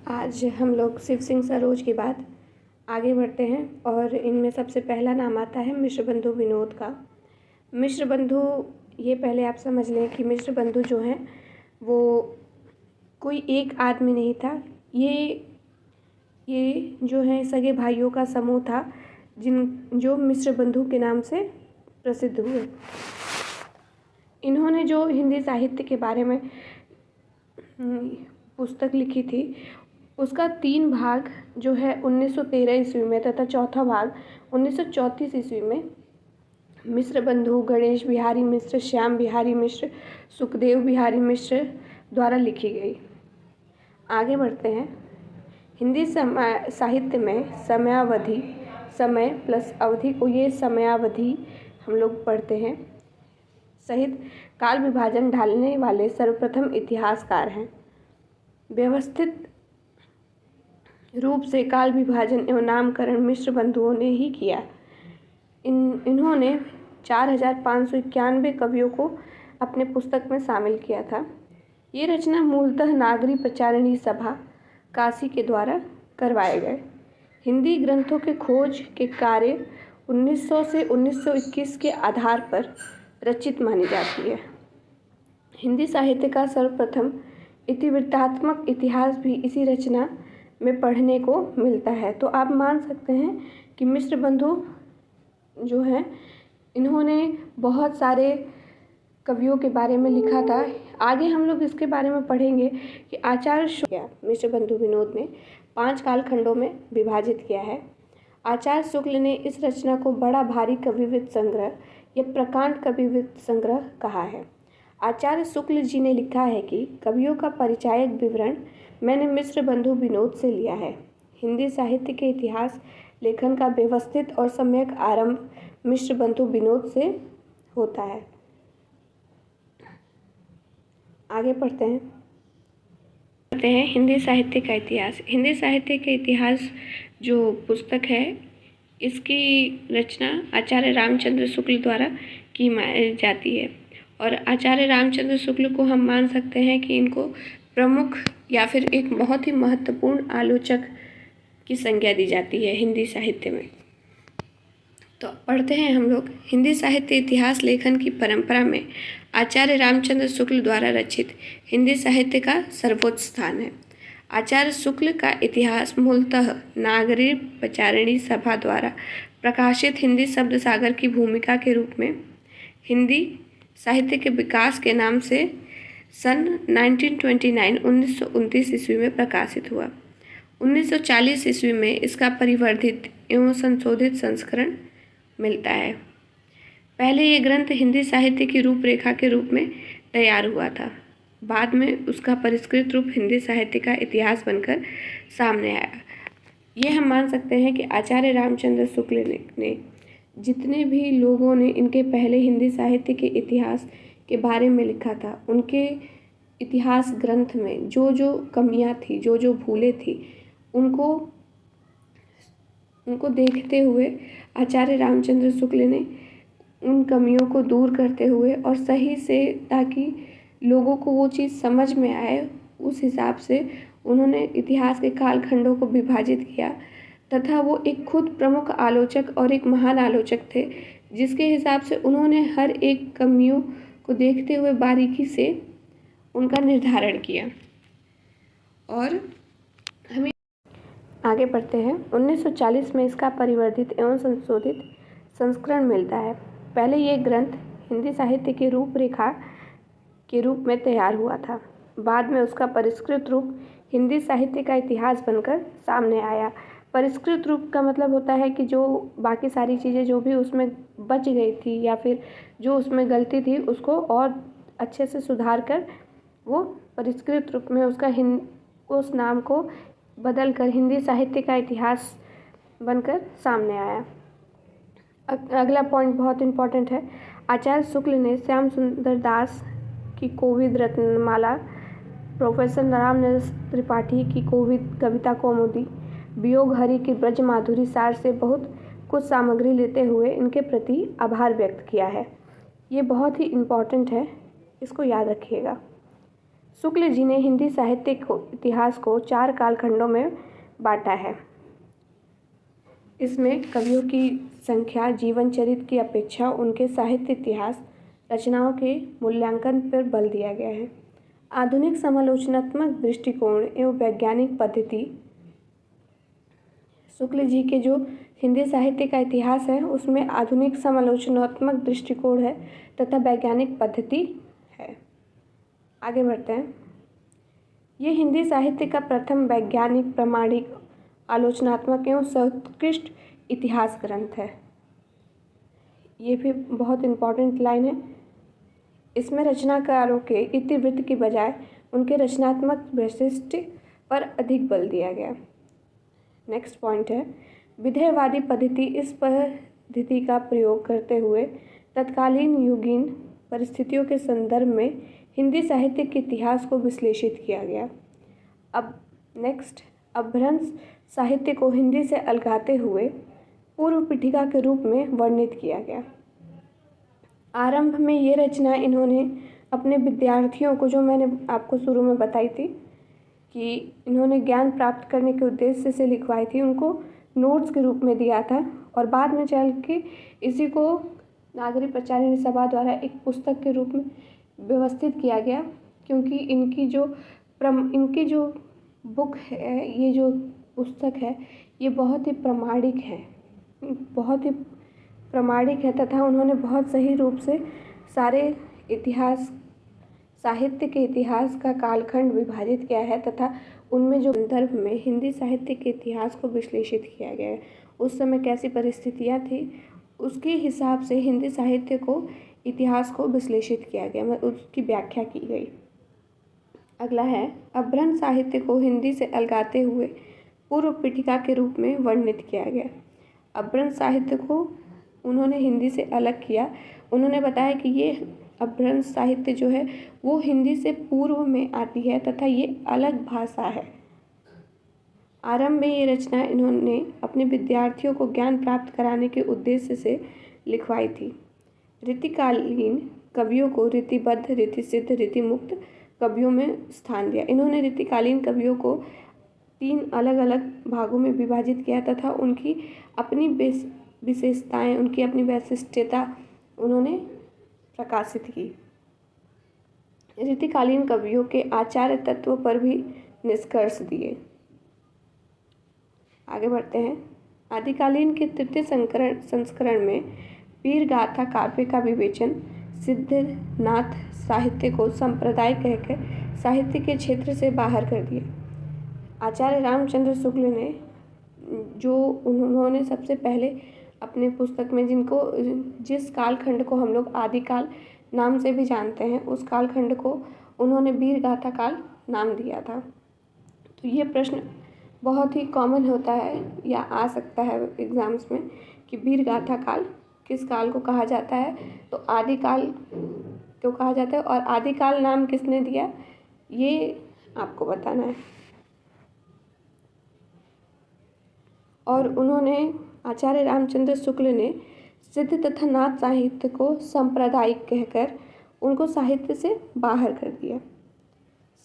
आज हम लोग शिव सिंह सरोज के बाद आगे बढ़ते हैं और इनमें सबसे पहला नाम आता है मिश्र बंधु विनोद का। मिश्र बंधु, ये पहले आप समझ लें कि मिश्र बंधु जो हैं वो कोई एक आदमी नहीं था। ये जो है सगे भाइयों का समूह था जो मिश्र बंधु के नाम से प्रसिद्ध हुए। इन्होंने जो हिंदी साहित्य के बारे में पुस्तक लिखी थी उसका 3 भाग जो है 1913 ईस्वी में तथा चौथा भाग 1934 ईस्वी में मिश्र बंधु, गणेश बिहारी मिश्र, श्याम बिहारी मिश्र, सुखदेव बिहारी मिश्र द्वारा लिखी गई। आगे बढ़ते हैं। हिंदी साहित्य में समयावधि, समय प्लस अवधि को ये समयावधि हम लोग पढ़ते हैं, सहित काल विभाजन ढालने वाले सर्वप्रथम इतिहासकार हैं। व्यवस्थित रूप से काल विभाजन एवं नामकरण मिश्र बंधुओं ने ही किया। इन्होंने 4591 कवियों को अपने पुस्तक में शामिल किया था। ये रचना मूलतः नागरी प्रचारिणी सभा काशी के द्वारा करवाए गए हिंदी ग्रंथों के खोज के कार्य 1900 से 1921 के आधार पर रचित मानी जाती है। हिंदी साहित्य का सर्वप्रथम इतिवृत्तात्मक इतिहास भी इसी रचना में पढ़ने को मिलता है। तो आप मान सकते हैं कि मिश्र बंधु जो हैं इन्होंने बहुत सारे कवियों के बारे में लिखा था। आगे हम लोग इसके बारे में पढ़ेंगे कि आचार्य शुक्ल मिश्र बंधु विनोद ने 5 कालखंडों में विभाजित किया है। आचार्य शुक्ल ने इस रचना को बड़ा भारी कविवृत्त संग्रह या प्रकांड कविवृत्त संग्रह कहा है। आचार्य शुक्ल जी ने लिखा है कि कवियों का परिचायक विवरण मैंने मिश्र बंधु विनोद से लिया है। हिंदी साहित्य के इतिहास लेखन का व्यवस्थित और सम्यक आरंभ मिश्र बंधु विनोद से होता है। आगे पढ़ते हैं हिंदी साहित्य का इतिहास। हिंदी साहित्य के इतिहास जो पुस्तक है इसकी रचना आचार्य रामचंद्र शुक्ल द्वारा की जाती है और आचार्य रामचंद्र शुक्ल को हम मान सकते हैं कि इनको प्रमुख या फिर एक बहुत ही महत्वपूर्ण आलोचक की संज्ञा दी जाती है हिंदी साहित्य में। तो पढ़ते हैं हम लोग। हिंदी साहित्य इतिहास लेखन की परंपरा में आचार्य रामचंद्र शुक्ल द्वारा रचित हिंदी साहित्य का सर्वोच्च स्थान है। आचार्य शुक्ल का इतिहास मूलतः नागरी प्रचारिणी सभा द्वारा प्रकाशित हिंदी शब्द सागर की भूमिका के रूप में हिंदी साहित्य के विकास के नाम से सन 1929 ईस्वी में प्रकाशित हुआ। 1940 ईस्वी में इसका परिवर्धित एवं संशोधित संस्करण मिलता है। पहले ये ग्रंथ हिंदी साहित्य की रूपरेखा के रूप में तैयार हुआ था। बाद में उसका परिष्कृत रूप हिंदी साहित्य का इतिहास बनकर सामने आया। ये हम मान सकते हैं कि आचार्य रामचंद्र शुक्ल ने जितने भी लोगों ने इनके पहले हिंदी साहित्य के इतिहास के बारे में लिखा था, उनके इतिहास ग्रंथ में जो जो कमियां थी, जो जो भूलें थी, उनको देखते हुए आचार्य रामचंद्र शुक्ल ने उन कमियों को दूर करते हुए और सही से, ताकि लोगों को वो चीज़ समझ में आए, उस हिसाब से उन्होंने इतिहास के कालखंडों को विभाजित किया तथा वो एक खुद प्रमुख आलोचक और एक महान आलोचक थे, जिसके हिसाब से उन्होंने हर एक कमियों को देखते हुए बारीकी से उनका निर्धारण किया। और हमें आगे बढ़ते हैं। 1940 में इसका परिवर्धित एवं संशोधित संस्करण मिलता है। पहले ये ग्रंथ हिंदी साहित्य की रूपरेखा के रूप में तैयार हुआ था। बाद में उसका परिष्कृत रूप हिंदी साहित्य का इतिहास बनकर सामने आया। परिष्कृत रूप का मतलब होता है कि जो बाकी सारी चीज़ें जो भी उसमें बच गई थी या फिर जो उसमें गलती थी उसको और अच्छे से सुधार कर वो परिष्कृत रूप में उस नाम को बदल कर हिंदी साहित्य का इतिहास बनकर सामने आया। अगला पॉइंट बहुत इम्पॉर्टेंट है। आचार्य शुक्ल ने श्याम सुंदर दास की कोविद रत्नमाला, प्रोफेसर रामनरेश त्रिपाठी की कोविद कविता कौमुदी, वियोग हरि की ब्रज माधुरी सार से बहुत कुछ सामग्री लेते हुए इनके प्रति आभार व्यक्त किया है। ये बहुत ही इम्पॉर्टेंट है, इसको याद रखिएगा। शुक्ल जी ने हिंदी साहित्य को इतिहास को 4 कालखंडों में बांटा है। इसमें कवियों की संख्या, जीवन चरित्र की अपेक्षा उनके साहित्य इतिहास रचनाओं के मूल्यांकन पर बल दिया गया है। आधुनिक समालोचनात्मक दृष्टिकोण एवं वैज्ञानिक पद्धति। शुक्ल जी के जो हिंदी साहित्य का इतिहास है उसमें आधुनिक समालोचनात्मक दृष्टिकोण है तथा वैज्ञानिक पद्धति है। आगे बढ़ते हैं। ये हिंदी साहित्य का प्रथम वैज्ञानिक, प्रामाणिक, आलोचनात्मक एवं सर्वोत्कृष्ट इतिहास ग्रंथ है। ये भी बहुत इम्पोर्टेंट लाइन है। इसमें रचनाकारों के इतिवृत्त की बजाय उनके रचनात्मक वैशिष्ट्य पर अधिक बल दिया गया। नेक्स्ट पॉइंट है, विधेयवादी पद्धति। इस पद्धति का प्रयोग करते हुए तत्कालीन युगीन परिस्थितियों के संदर्भ में हिंदी साहित्य के इतिहास को विश्लेषित किया गया। अब नेक्स्ट, अपभ्रंश साहित्य को हिंदी से अलगाते हुए पूर्व पीठिका के रूप में वर्णित किया गया। आरंभ में ये रचना इन्होंने अपने विद्यार्थियों को, जो मैंने आपको शुरू में बताई थी कि इन्होंने ज्ञान प्राप्त करने के उद्देश्य से लिखवाई थी, उनको नोट्स के रूप में दिया था और बाद में चल के इसी को नागरिक प्रचारिणी सभा द्वारा एक पुस्तक के रूप में व्यवस्थित किया गया, क्योंकि इनकी जो बुक है, ये जो पुस्तक है, ये बहुत ही प्रामाणिक है तथा उन्होंने बहुत सही रूप से सारे साहित्य के इतिहास का कालखंड विभाजित किया है तथा उनमें जो संदर्भ में हिंदी साहित्य के इतिहास को विश्लेषित किया गया है, उस समय कैसी परिस्थितियाँ थी उसके हिसाब से हिंदी साहित्य को इतिहास को विश्लेषित किया गया, उसकी व्याख्या की गई। अगला है, अपभ्रंश साहित्य को हिंदी से अलगाते हुए पूर्व पीठिका के रूप में वर्णित किया गया। अपभ्रंश साहित्य को उन्होंने हिंदी से अलग किया। उन्होंने बताया कि ये अपभ्रंश साहित्य जो है वो हिंदी से पूर्व में आती है तथा ये अलग भाषा है। आरंभ में ये रचना इन्होंने अपने विद्यार्थियों को ज्ञान प्राप्त कराने के उद्देश्य से लिखवाई थी। रीतिकालीन कवियों को रीतिबद्ध, रीतिसिद्ध, रीतिमुक्त कवियों में स्थान दिया। इन्होंने रीतिकालीन कवियों को 3 अलग अलग भागों में विभाजित किया तथा उनकी अपनी विशेषताएं, उनकी अपनी वैशिष्ट्यता उन्होंने प्रकाशित की। रीतिकालीन कवियों के आचार्य तत्व पर भी निष्कर्ष दिए। आगे बढ़ते हैं। आदिकालीन के तृतीय संस्करण में वीर गाथा काव्य का विवेचन सिद्धनाथ साहित्य को संप्रदाय कहकर साहित्य के क्षेत्र से बाहर कर दिया। आचार्य रामचंद्र शुक्ल ने, जो उन्होंने सबसे पहले अपने पुस्तक में जिस कालखंड को हम लोग आदिकाल नाम से भी जानते हैं, उस कालखंड को उन्होंने वीर गाथा काल नाम दिया था। तो ये प्रश्न बहुत ही कॉमन होता है या आ सकता है एग्ज़ाम्स में कि वीर गाथा काल किस काल को कहा जाता है, तो आदिकाल को कहा जाता है और आदिकाल नाम किसने दिया ये आपको बताना है। और उन्होंने, आचार्य रामचंद्र शुक्ल ने सिद्ध तथा नाथ साहित्य को सांप्रदायिक कहकर उनको साहित्य से बाहर कर दिया।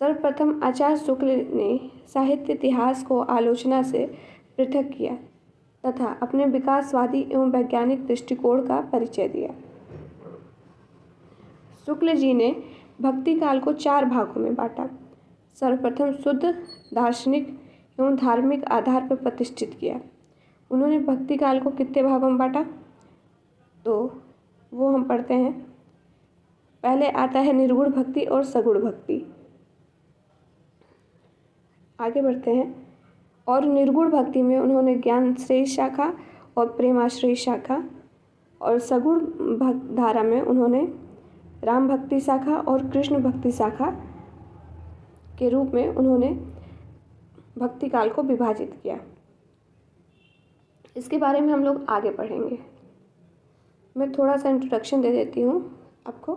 सर्वप्रथम आचार्य शुक्ल ने साहित्य इतिहास को आलोचना से पृथक किया तथा अपने विकासवादी एवं वैज्ञानिक दृष्टिकोण का परिचय दिया। शुक्ल जी ने भक्ति काल को 4 भागों में बांटा। सर्वप्रथम शुद्ध दार्शनिक एवं धार्मिक आधार पर प्रतिष्ठित किया। उन्होंने भक्ति काल को कितने भागों में बांटा, तो वो हम पढ़ते हैं। पहले आता है निर्गुण भक्ति और सगुण भक्ति। आगे बढ़ते हैं। और निर्गुण भक्ति में उन्होंने ज्ञान श्रेय शाखा और प्रेमाश्रय शाखा, और सगुण धारा में उन्होंने राम भक्ति शाखा और कृष्ण भक्ति शाखा के रूप में उन्होंने भक्ति काल को विभाजित किया। इसके बारे में हम लोग आगे पढ़ेंगे। मैं थोड़ा सा इंट्रोडक्शन दे देती हूँ आपको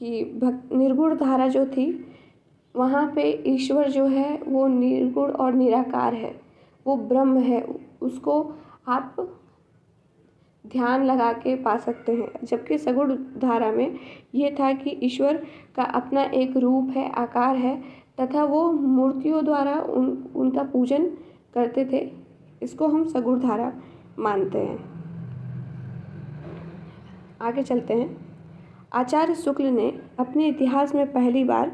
कि निर्गुण धारा जो थी, वहाँ पे ईश्वर जो है वो निर्गुण और निराकार है, वो ब्रह्म है, उसको आप ध्यान लगा के पा सकते हैं। जबकि सगुण धारा में ये था कि ईश्वर का अपना एक रूप है, आकार है तथा वो मूर्तियों द्वारा उनका पूजन करते थे। इसको हम सगुण धारा मानते हैं। आगे चलते हैं। आचार्य शुक्ल ने अपने इतिहास में पहली बार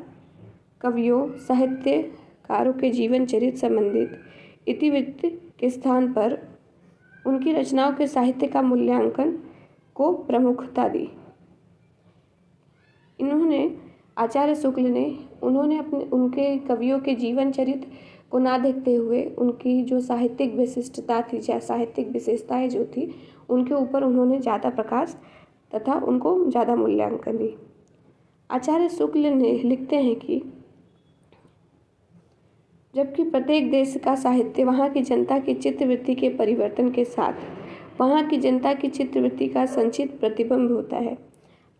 कवियों, साहित्यकारों के जीवन चरित्र संबंधित इतिवृत्त के स्थान पर उनकी रचनाओं के साहित्य का मूल्यांकन को प्रमुखता दी। आचार्य शुक्ल ने उनके कवियों के जीवन चरित्र को ना देखते हुए उनकी जो साहित्यिक विशिष्टता थी या साहित्यिक विशेषताएं जो थी उनके ऊपर उन्होंने ज़्यादा प्रकाश तथा उनको ज़्यादा मूल्यांकन दी। आचार्य शुक्ल ने लिखते हैं कि जबकि प्रत्येक देश का साहित्य वहाँ की जनता की चित्तवृत्ति के परिवर्तन के साथ वहाँ की जनता की चित्तवृत्ति का संचित प्रतिबिंब होता है,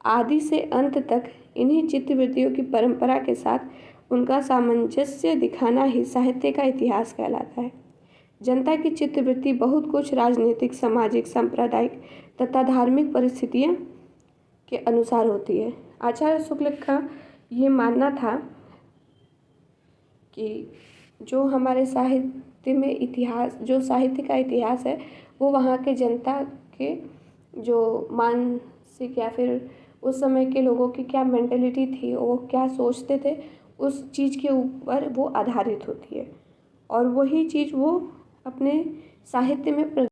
आदि से अंत तक इन्हीं चित्तवृत्तियों की परंपरा के साथ उनका सामंजस्य दिखाना ही साहित्य का इतिहास कहलाता है। जनता की चित्तवृत्ति बहुत कुछ राजनीतिक, सामाजिक, सांप्रदायिक तथा धार्मिक परिस्थितियों के अनुसार होती है। आचार्य शुक्ल का ये मानना था कि जो हमारे साहित्य में इतिहास, जो साहित्य का इतिहास है वो वहाँ के जनता के जो मानसिक या फिर उस समय के लोगों की क्या मेंटेलिटी थी, वो क्या सोचते थे, उस चीज़ के ऊपर वो आधारित होती है और वही चीज़ वो अपने साहित्य में